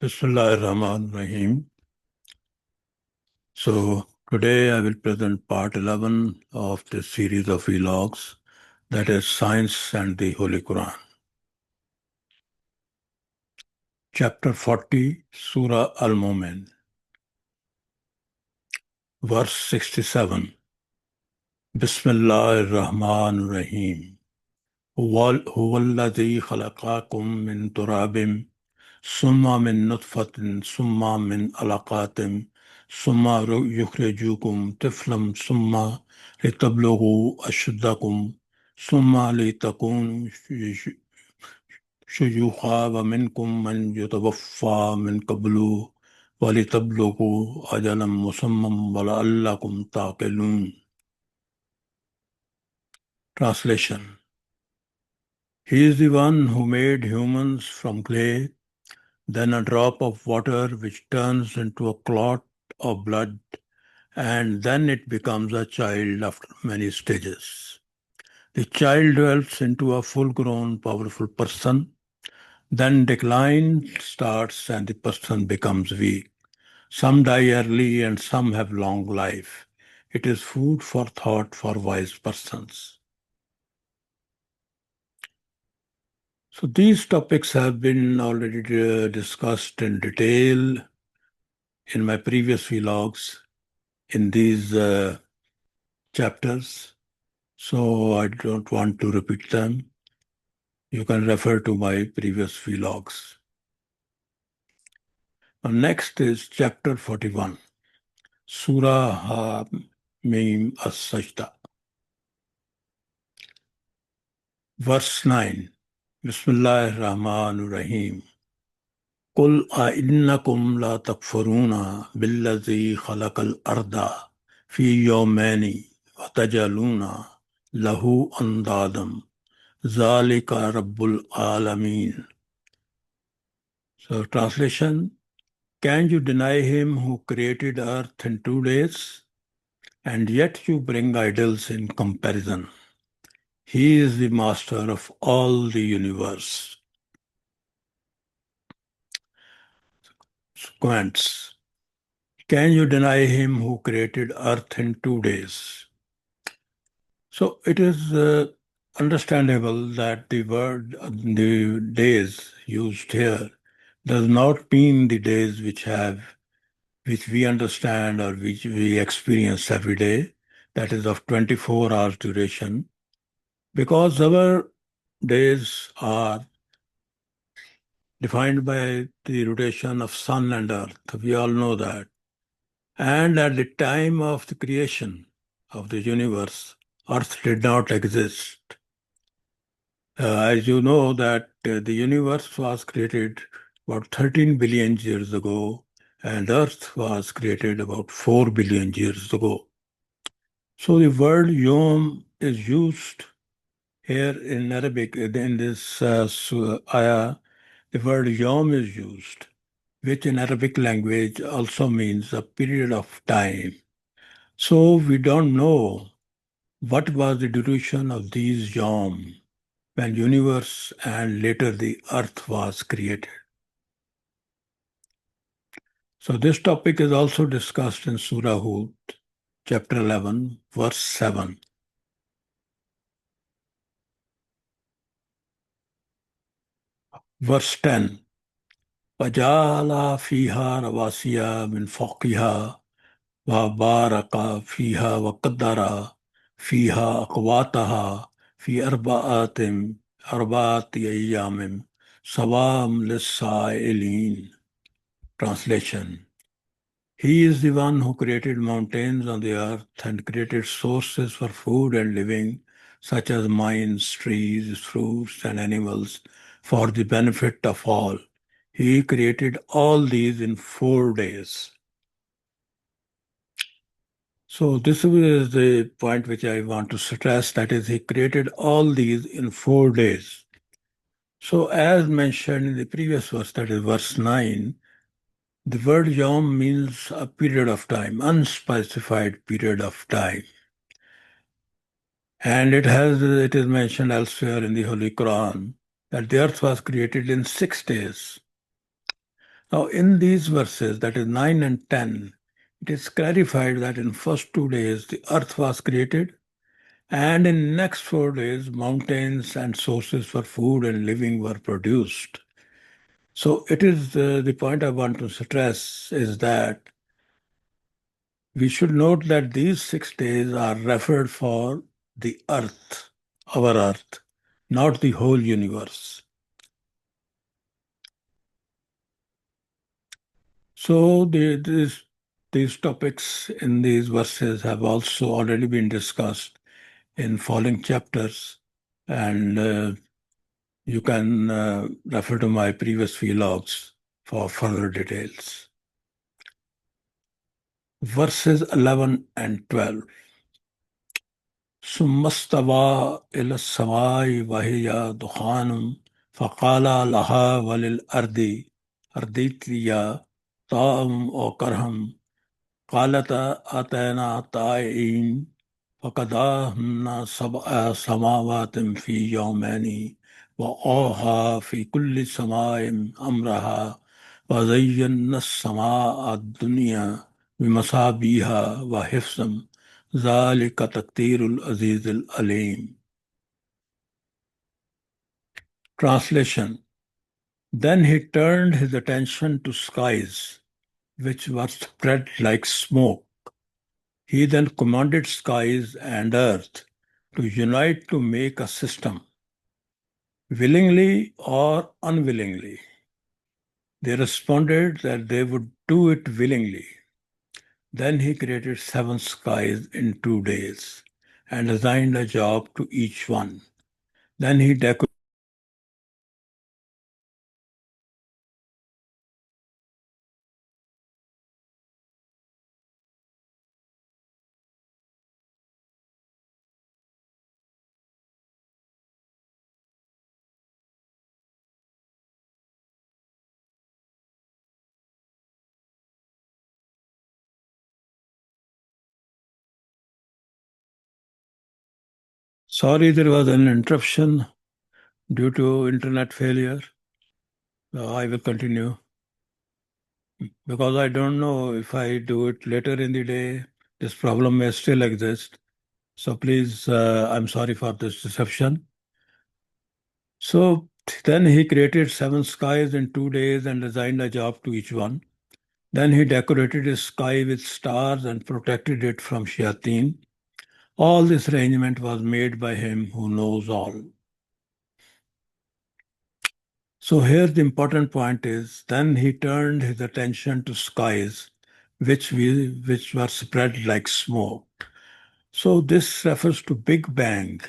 Bismillahirrahmanirrahim. So today I will present part 11 of this series of vlogs, that is Science and the Holy Quran. Chapter 40, Surah Al-Mu'min, verse 67. Bismillahirrahmanirrahim. هو الذي خلقكم من تراب ثم من نطفة ثم من علقات ثم يخرجكم طفلا ثم لتبلغوا أشدكم ثم لتكونوا شيوخا ومنكم من يتوفى من قبل ولتبلغوا أجلا مسمى ولعلكم تعقلون. Translation. He is the one who made humans from clay, then a drop of water which turns into a clot of blood, and then it becomes a child after many stages. The child develops into a full-grown, powerful person. Then decline starts and the person becomes weak. Some die early and some have long life. It is food for thought for wise persons. So these topics have been already discussed in detail in my previous vlogs in these chapters. So I don't want to repeat them. You can refer to my previous vlogs. Now next is chapter 41, Surah Ha-Mim As-Sajda. Verse 9, Bismillahir Rahmanir Rahim. قل أئنكم لا تكفرون بالذي خلق الأرض في يومين وتجعلون له أندادا ذلك رب العالمين. So translation, can you deny him who created earth in 2 days and yet you bring idols in comparison? He is the master of all the universe. Comments. Can you deny him who created earth in 2 days? So it is understandable that the word, the days used here does not mean the days which we understand or which we experience every day, that is of 24 hours duration, because our days are defined by the rotation of sun and earth. We all know that. And at the time of the creation of the universe, earth did not exist. As you know that the universe was created about 13 billion years ago, and earth was created about 4 billion years ago. So the word yom is used here in Arabic. In this ayah, the word yom is used, which in Arabic language also means a period of time. So we don't know what was the duration of these yom when universe and later the earth was created. So this topic is also discussed in Surah Hud, chapter 11, verse 7. Verse 10. وَجَعَلَ فِيهَا رَوَاسِيَ مِنْ فَوْقِهَا وَبَارَكَ فِيهَا وَقَدَّرَ فِيهَا أَقْوَاتَهَا فِي أَرْبَعَةِ أَيَّامٍ سَوَاءً لِلسَّائِلِينَ. Translation. He is the one who created mountains on the earth and created sources for food and living, such as mines, trees, fruits, and animals, for the benefit of all. He created all these in 4 days. So this is the point which I want to stress, that is, he created all these in 4 days. So as mentioned in the previous verse, that is verse 9, the word yom means a period of time, unspecified period of time. And it is mentioned elsewhere in the Holy Quran that the earth was created in 6 days. Now, in these verses, that is 9 and 10, it is clarified that in first 2 days the earth was created, and in next 4 days mountains and sources for food and living were produced. So it is the point I want to stress is that we should note that these 6 days are referred for the earth, our earth, not the whole universe. So these topics in these verses have also already been discussed in following chapters, and you can refer to my previous vlogs for further details. Verses 11 and 12. ثم استوى إلى السماء وهي دخان فقال لها وللأرض أرضيتيا طاعا وكرها قالتا أتينا طائعين فقضاهن سبع سماوات في يومين وأوحى في كل سماء أمرها وزينا السماء الدنيا بمصابيها وحفظا ذلك تقدير العزيز العليم. Translation. Then he turned his attention to skies, which were spread like smoke. He then commanded skies and earth to unite to make a system, willingly or unwillingly. They responded that they would do it willingly. Then he created 7 skies in 2 days and assigned a job to each one. Then he decorated. Sorry, there was an interruption due to internet failure. I will continue because I don't know if I do it later in the day, this problem may still exist. So please, I'm sorry for this deception. So then he created 7 skies in 2 days and assigned a job to each one. Then he decorated his sky with stars and protected it from shayateen. All this arrangement was made by him who knows all. So here the important point is, then he turned his attention to skies which were spread like smoke. So this refers to Big Bang,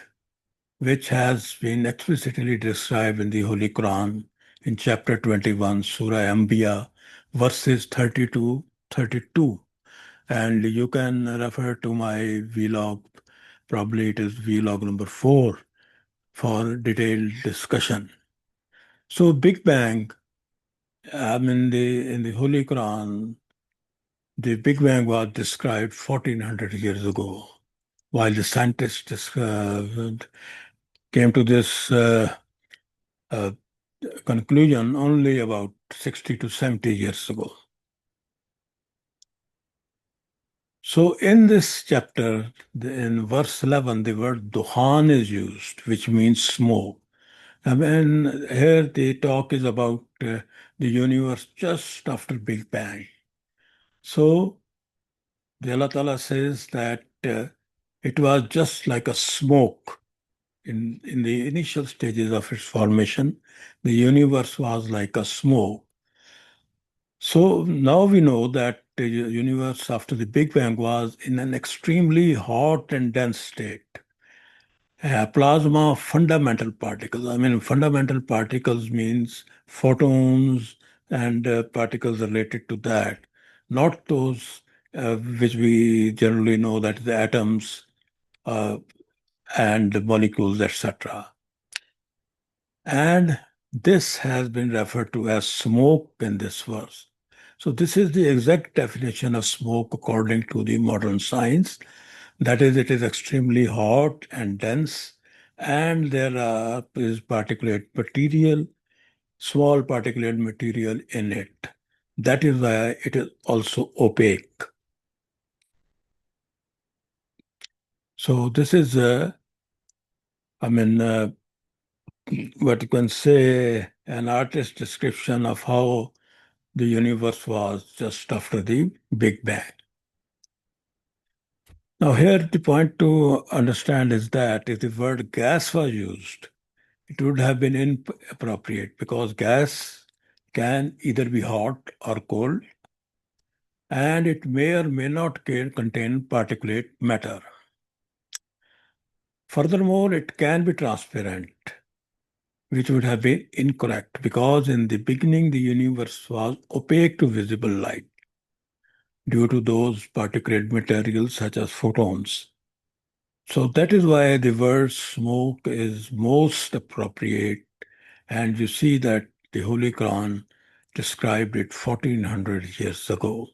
which has been explicitly described in the Holy Quran in chapter 21, Surah Anbiya, verses 30 to 32. And you can refer to my vlog, probably it is vlog number 4, for detailed discussion. So Big Bang, in the Holy Quran, the Big Bang was described 1400 years ago, while the scientists came to this uh, conclusion only about 60 to 70 years ago. So in this chapter, in verse 11, the word Duhan is used, which means smoke. I mean, here the talk is about the universe just after Big Bang. So the Allah Ta'ala says that it was just like a smoke in the initial stages of its formation. The universe was like a smoke. So now we know that the universe after the Big Bang was in an extremely hot and dense state. Plasma fundamental particles. I mean, fundamental particles means photons and particles related to that, not those which we generally know that the atoms uh, and the molecules, etc. And this has been referred to as smoke in this verse. So this is the exact definition of smoke according to the modern science. That is, it is extremely hot and dense, and is particulate material, small particulate material in it. That is why it is also opaque. So this is, I mean, what you can say, an artist's description of how the universe was just after the Big Bang. Now, here the point to understand is that if the word gas was used, it would have been inappropriate because gas can either be hot or cold, and it may or may not contain particulate matter. Furthermore, it can be transparent, which would have been incorrect because in the beginning the universe was opaque to visible light due to those particulate materials such as photons. So that is why the word smoke is most appropriate, and you see that the Holy Quran described it 1400 years ago.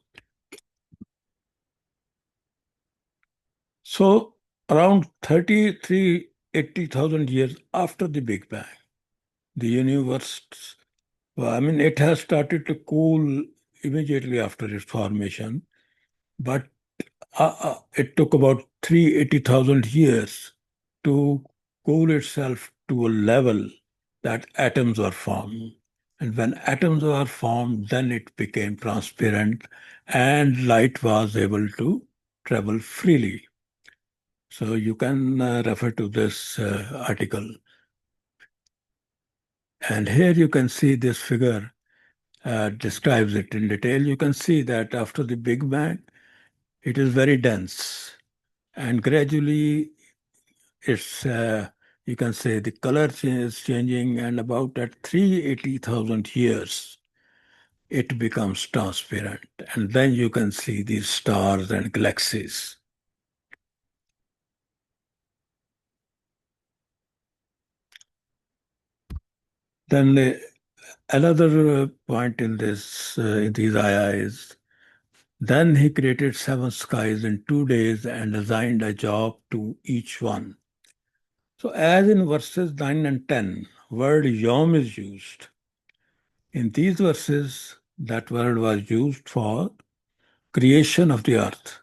So around 80,000 years after the Big Bang, the universe, well, I mean, it has started to cool immediately after its formation, but it took about 380,000 years to cool itself to a level that atoms were formed. And when atoms were formed, then it became transparent and light was able to travel freely. So you can refer to this article. And here you can see this figure describes it in detail. You can see that after the Big Bang, it is very dense. And gradually, it's, you can say, the color is changing. And about at 380,000 years, it becomes transparent. And then you can see these stars and galaxies. Then another point in this, in these ayahs is, then he created seven skies in 2 days and assigned a job to each one. So as in verses 9 and 10, word yom is used. In these verses, that word was used for creation of the earth.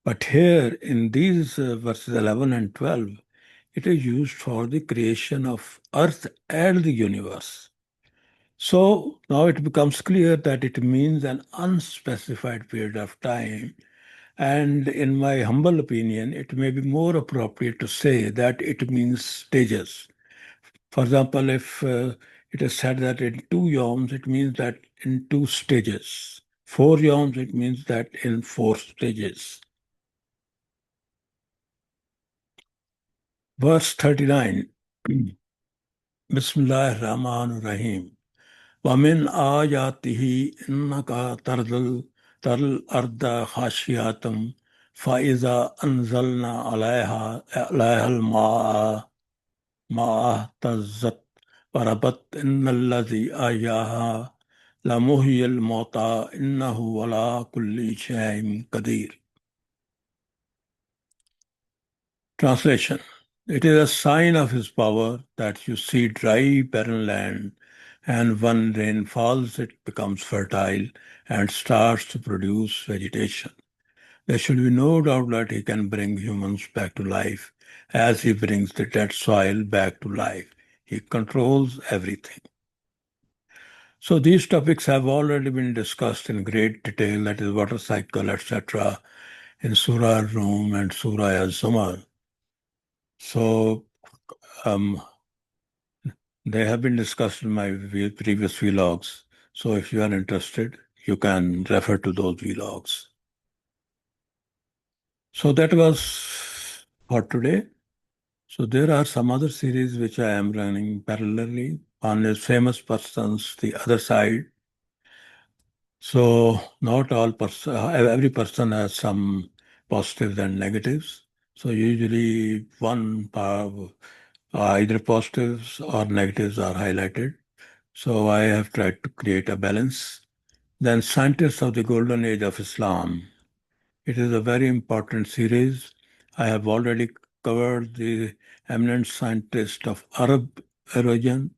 But here in these verses 11 and 12, it is used for the creation of earth and the universe. So now it becomes clear that it means an unspecified period of time. And in my humble opinion, it may be more appropriate to say that it means stages. For example, if it is said that in 2 yoms, it means that in 2 stages. 4 yoms, it means that in 4 stages. Verse 39, Bismillah Rahman Rahim. وَمِنْ آيَاتِهِ إِنَّكَ تَرَى الْأَرْضَ خَاشِعَةً فَإِذَا أَنزَلْنَا عَلَيْهَا الْمَاءَ اهْتَزَّتْ وَرَبَتْ إِنَّ الَّذِي أَحْيَاهَا لَمُحْيِي الْمَوْتَى إِنَّهُ عَلَى كُلِّ شَيْءٍ قَدِيرٌ. Translation. It is a sign of his power that you see dry, barren land, and when rain falls, it becomes fertile and starts to produce vegetation. There should be no doubt that he can bring humans back to life as he brings the dead soil back to life. He controls everything. So these topics have already been discussed in great detail, that is water cycle, etc., in Surah Al-Rum and Surah Al-Zumar. So um, they have been discussed in my previous vlogs. So if you are interested, you can refer to those vlogs. So that was for today. So there are some other series which I am running parallelly. One is famous persons, the other side. So not all person, every person has some positives and negatives. So usually one part, either positives or negatives are highlighted. So I have tried to create a balance. Then Scientists of the Golden Age of Islam. It is a very important series. I have already covered the eminent scientist of Arab origin,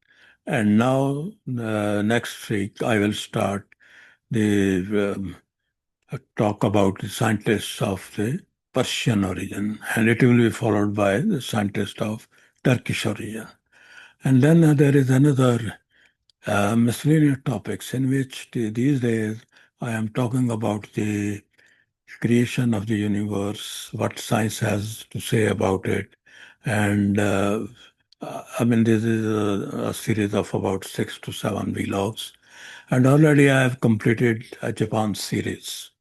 and now next week I will start the talk about the scientists of the Persian origin, and it will be followed by the scientist of Turkish origin. And then there is another miscellaneous topics in which these days I am talking about the creation of the universe, what science has to say about it. And I mean, this is a series of about 6 to 7 vlogs. And already I have completed a Japan series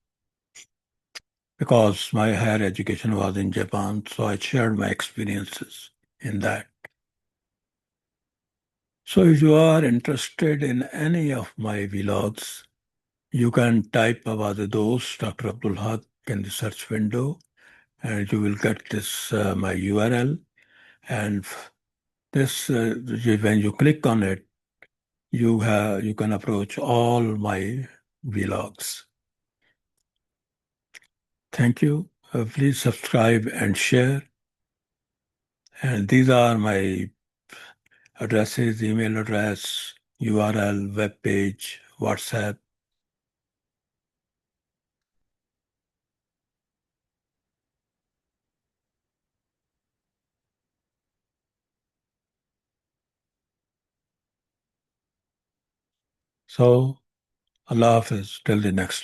because my higher education was in Japan. So I shared my experiences in that. So if you are interested in any of my vlogs, you can type Awaz Dost, Dr. Abdul Haq in the search window, and you will get this my URL. And this, when you click on it, you can approach all my vlogs. Thank you. Please subscribe and share. And these are my addresses: email address, URL, web page, WhatsApp. So, Allah Hafiz, till the next time.